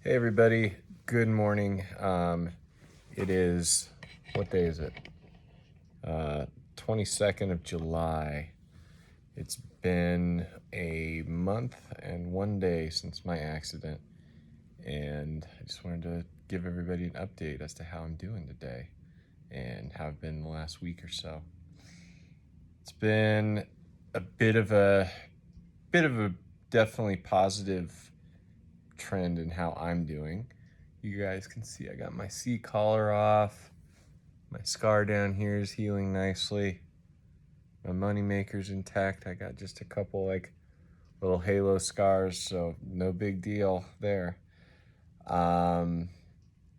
Hey everybody, good morning. It is, what day is it? 22nd of July. It's been a month and 1 day since my accident, and I just wanted to give everybody an update as to how I'm doing today and how I've been the last week or so. It's been a bit of a definitely positive trend in how I'm doing. You guys can see I got my seat collar off. My scar down here is healing nicely. My moneymaker's intact. I got just a couple little halo scars, so no big deal there.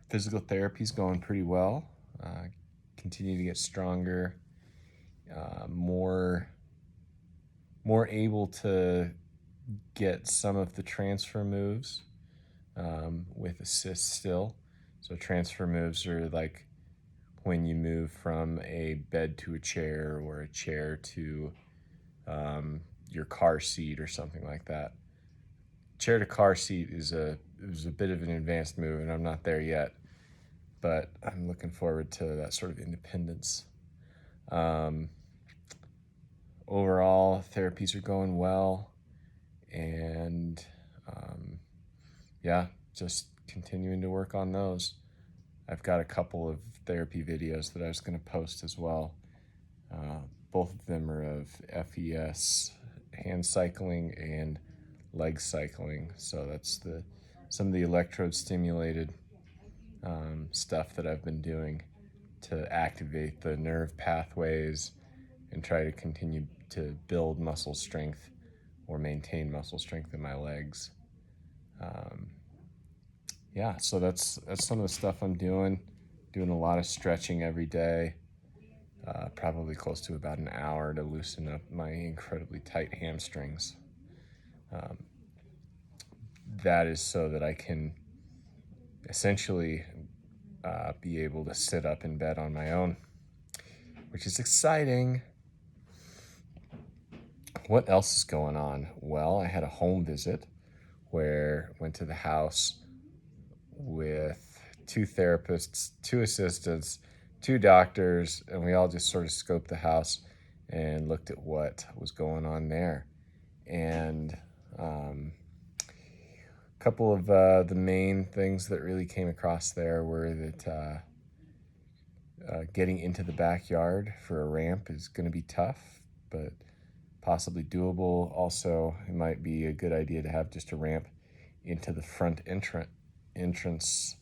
Physical therapy's going pretty well. Continue to get stronger, more able to get some of the transfer moves with assists still. So transfer moves are like when you move from a bed to a chair or a chair to your car seat or something like that. Chair to car seat is a bit of an advanced move, and I'm not there yet, but I'm looking forward to that sort of independence. Overall, therapies are going well, and yeah, just continuing to work on those. I've got a couple of therapy videos that I was going to post as well. Both of them are of FES, hand cycling and leg cycling. So that's some of the electrode stimulated stuff that I've been doing to activate the nerve pathways and try to continue to build muscle strength or maintain muscle strength in my legs. Yeah, so that's some of the stuff I'm doing a lot of stretching every day, probably close to about an hour to loosen up my incredibly tight hamstrings. That is so that I can essentially be able to sit up in bed on my own, which is exciting. What else is going on? Well, I had a home visit where I went to the house with 2 therapists, 2 assistants, 2 doctors, and we all just sort of scoped the house and looked at what was going on there. And a couple of the main things that really came across there were that getting into the backyard for a ramp is going to be tough, but possibly doable. Also, it might be a good idea to have just a ramp into the front entrance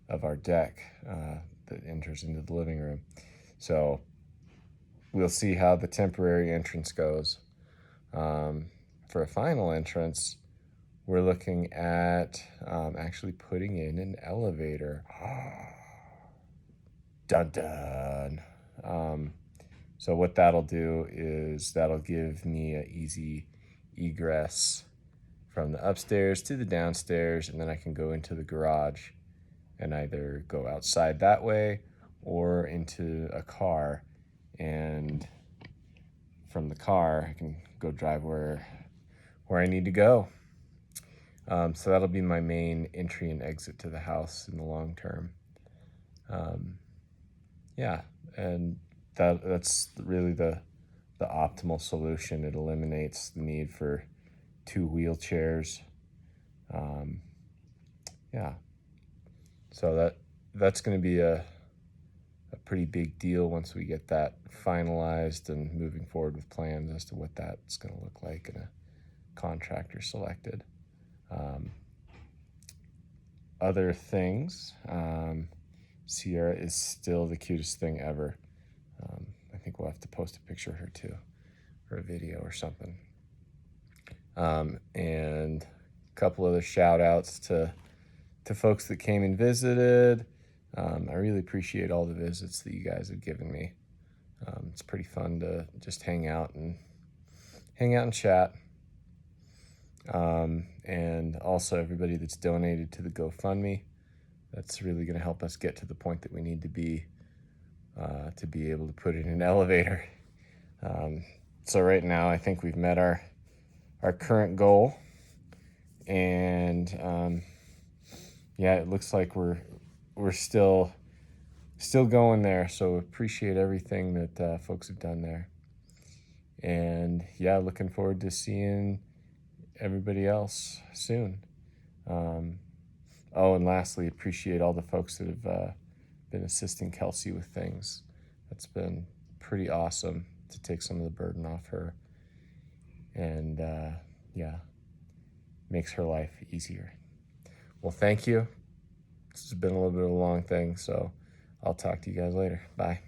of our deck that enters into the living room. So we'll see how the temporary entrance goes. For a final entrance, we're looking at actually putting in an elevator. Dun dun. So what that'll do is that'll give me an easy egress from the upstairs to the downstairs, and then I can go into the garage and either go outside that way or into a car, and from the car I can go drive where I need to go. So that'll be my main entry and exit to the house in the long term. Yeah, and that's really the optimal solution. It eliminates the need for 2 wheelchairs. Yeah, so that's going to be a pretty big deal once we get that finalized and moving forward with plans as to what that's going to look like and a contractor selected. Other things, Sierra is still the cutest thing ever. I think we'll have to post a picture of her too, or a video or something. And a couple other shout outs to folks that came and visited. I really appreciate all the visits that you guys have given me. It's pretty fun to just hang out and chat. And also everybody that's donated to the GoFundMe. That's really going to help us get to the point that we need to be able to put in an elevator. So right now I think we've met our current goal, and yeah, it looks like we're still going there. So appreciate everything that folks have done there. And yeah, looking forward to seeing everybody else soon. Oh, and lastly, appreciate all the folks that have been assisting Kelsey with things. That's been pretty awesome to take some of the burden off her. And yeah, makes her life easier. Well, thank you. This has been a little bit of a long thing, so I'll talk to you guys later. Bye.